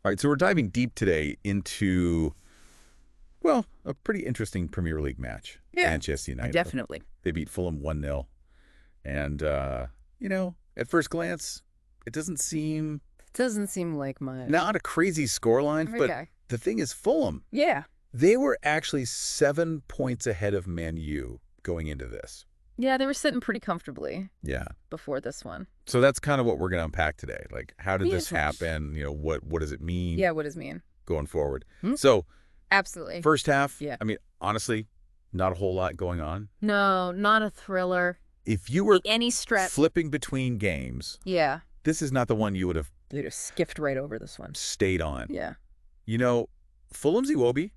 All right, so we're diving deep today into, well, a pretty interesting Premier League match. Yeah, Manchester United. definitely. They beat Fulham 1-0. And, at first glance, it doesn't seem Doesn't seem like much. not a crazy scoreline, but Okay. the thing is Fulham, Yeah. they were actually 7 points ahead of Man U going into this. Yeah, they were sitting pretty comfortably Yeah. before this one. So that's kind of what we're going to unpack today. Like, how did this Beautiful. happen? What does it mean Yeah, what does it mean? going forward? Hmm? So, Absolutely. first half, Yeah. I mean, honestly, not a whole lot going on. No, not a thriller. If you were Any stretch. flipping between games, Yeah. this is not the one you would have They just skipped right over this one. stayed on. Yeah. Fulham's Iwobi,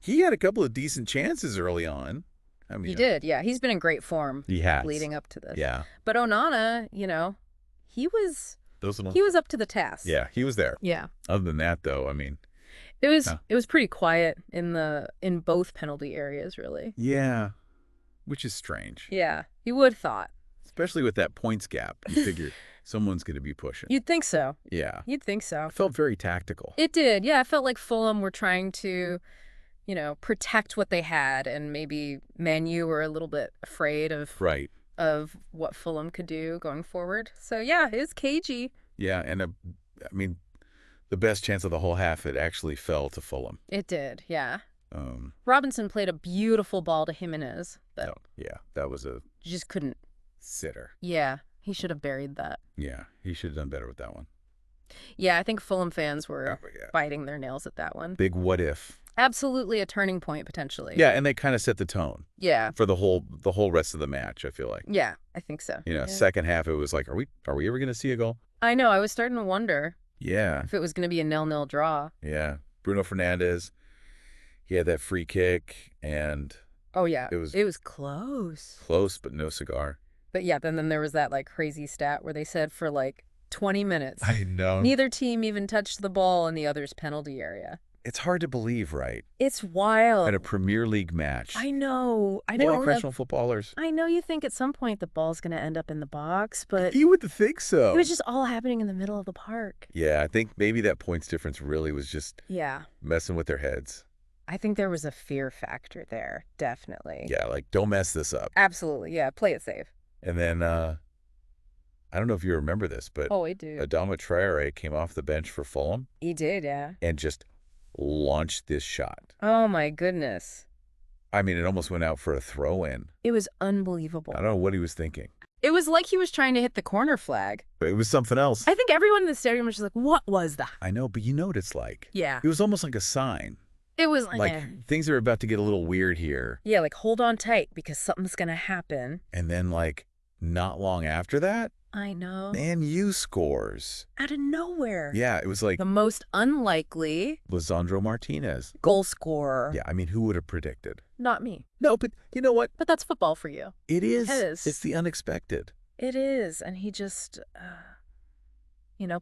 he had a couple of decent chances early on. I mean, He did, yeah. He's been in great form he has. leading up to this. Yeah. But Onana, he was Those are he was up to the task. Yeah, he was there. Yeah. Other than that, though, I mean, It was No. it was pretty quiet in both penalty areas, really. yeah, which is strange. Yeah. You would thought. Especially with that points gap. You figure someone's going to be pushing. You'd think so. Yeah. You'd think so. It felt very tactical. It did. Yeah, I felt like Fulham were trying to, protect what they had, and maybe Man U were a little bit afraid Right. of what Fulham could do going forward. So yeah, it's cagey. Yeah, and the best chance of the whole half, it actually fell to Fulham. It did. Yeah. Um, Robinson played a beautiful ball to Jimenez, but yeah, that was a you just couldn't. sitter. Yeah, he should have buried that. Yeah, he should have done better with that one. Yeah, I think Fulham fans were Yeah. biting their nails at that one. Big what if. Absolutely a turning point potentially. Yeah, and they kind of set the tone Yeah. for the whole rest of the match, I feel like. Yeah, I think so. Yeah. Second half it was like, are we ever going to see a goal? I know. I was starting to wonder Yeah. if it was going to be a 0-0 draw. Yeah. Bruno Fernandes, he had that free kick and Oh yeah, It was- it was close. close but no cigar. But yeah, then there was that like crazy stat where they said for like 20 minutes, know. neither team even touched the ball in the other's penalty area. It's hard to believe, right? It's wild. At a Premier League match. I know. I More know. professional footballers. I know you think at some point the ball's going to end up in the box, but You would think so. it was just all happening in the middle of the park. Yeah, I think maybe that points difference really was just Yeah. messing with their heads. I think there was a fear factor there, definitely. Yeah, like, don't mess this up. Absolutely. Yeah, play it safe. And then, I don't know if you remember this, but Oh, I do. Adama Traore came off the bench for Fulham He did, yeah. and just launched this shot. Oh my goodness. I mean, it almost went out for a throw-in. It was unbelievable. I don't know what he was thinking. It was like he was trying to hit the corner flag. But it was something else. I think everyone in the stadium was just like, what was that? I know, but you know what it's like. Yeah. It was almost like a sign. It was Like, things are about to get a little weird here. yeah, like hold on tight because something's going to happen. And then, like, not long after that, I know. Man U scores. Out of nowhere. Yeah, it was like The most unlikely Lisandro Martínez. goal scorer. Yeah, I mean, who would have predicted? Not me. No, but you know what? But that's football for you. It is. It is. It's the unexpected. It is. And he just,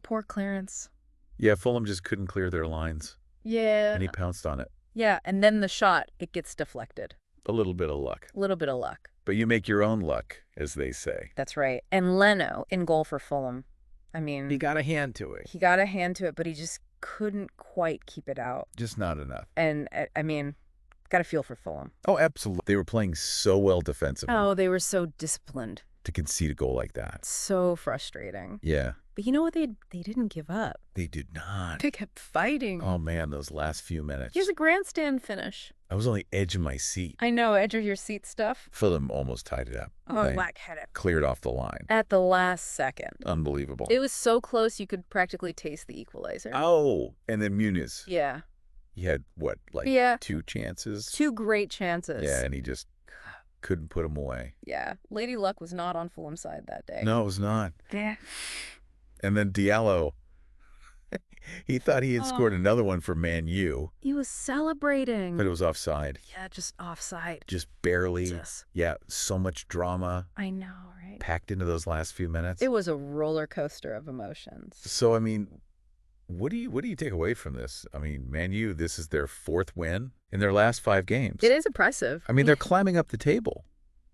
poor Clarence. Yeah, Fulham just couldn't clear their lines, Yeah. and he pounced on it. Yeah. And then the shot, it gets deflected. A little bit of luck. A little bit of luck. But you make your own luck, as they say. That's right. And Leno in goal for Fulham. I mean, He got a hand to it. he got a hand to it, but he just couldn't quite keep it out. Just not enough. And I mean, got a feel for Fulham. Oh, absolutely. They were playing so well defensively Oh, they were so disciplined. to concede a goal like that. So frustrating. Yeah, But you know what? They didn't give up. they did not. They kept fighting. Oh, man, those last few minutes. Here's a grandstand finish. I was on the edge of my seat. I know, edge of your seat stuff. Fulham almost tied it up. Oh, They black-headed. cleared off the line. At the last second. Unbelievable. It was so close you could practically taste the equalizer. Oh, and then Muniz. Yeah. He had, what, like Yeah. 2 chances? Two great chances. Yeah, and he just couldn't put them away. Yeah. Lady Luck was not on Fulham's side that day. No, it was not. Yeah. And then Diallo, he thought he had scored Oh. another one for Man U, He was celebrating. but it was offside. Yeah, just offside. Just barely. Just, Yeah, so much drama I know, right? packed into those last few minutes. It was a roller coaster of emotions. So, I mean, what do you take away from this? I mean, Man U, this is their 4th win in their last 5 games. It is impressive. I mean, they're climbing up the table.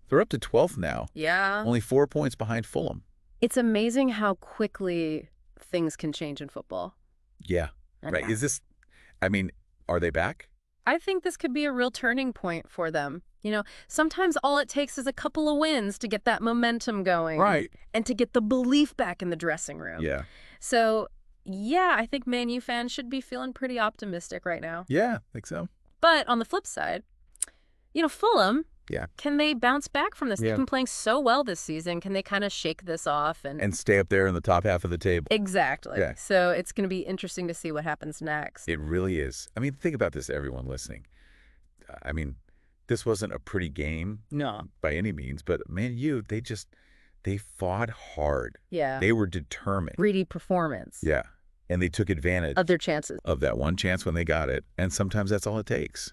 They're up to 12th now, Yeah. only 4 points behind Fulham. It's amazing how quickly things can change in football. Yeah. Right. Yeah. Is this, I mean, are they back? I think this could be a real turning point for them. Sometimes all it takes is a couple of wins to get that momentum going. Right. And to get the belief back in the dressing room. Yeah. So, yeah, I think Man U fans should be feeling pretty optimistic right now. Yeah, I think so. But on the flip side, Fulham, Yeah. can they bounce back from this? Yeah. They've been playing so well this season. Can they kind of shake this off? And stay up there in the top half of the table. Exactly. Yeah. So it's going to be interesting to see what happens next. It really is. I mean, think about this, everyone listening. I mean, this wasn't a pretty game. No. By any means, but Man U, they fought hard. Yeah. They were determined. Greedy performance. Yeah. And they took advantage of their chances. Of that one chance when they got it. And sometimes that's all it takes.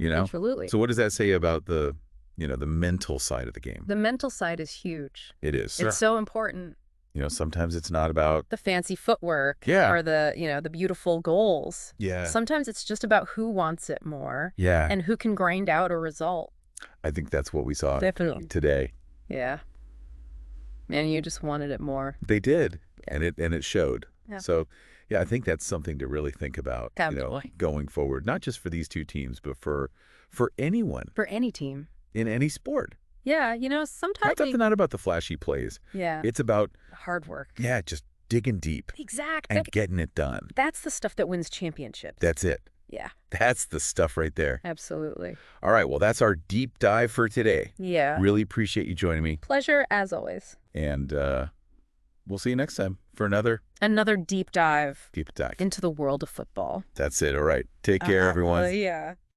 Absolutely. So what does that say about the mental side of the game? The mental side is huge. It is. It's so important. Sometimes it's not about the fancy footwork or the beautiful goals. Yeah. Sometimes it's just about who wants it more. Yeah. And who can grind out a result. I think that's what we saw Definitely. Today. Yeah. Man, you just wanted it more. They did. Yeah. And it showed. Yeah. So, yeah, I think that's something to really think about, Absolutely. Going forward, not just for these two teams, but for anyone. For any team. In any sport. Yeah, sometimes It's not about the flashy plays. Yeah. It's about hard work. Yeah, just digging deep. Exactly. And getting it done. That's the stuff that wins championships. That's it. Yeah. That's the stuff right there. Absolutely. All right, well, that's our deep dive for today. Yeah. Really appreciate you joining me. Pleasure as always. And we'll see you next time for another deep dive. Deep dive. Into the world of football. That's it. All right. Take care, everyone. Yeah.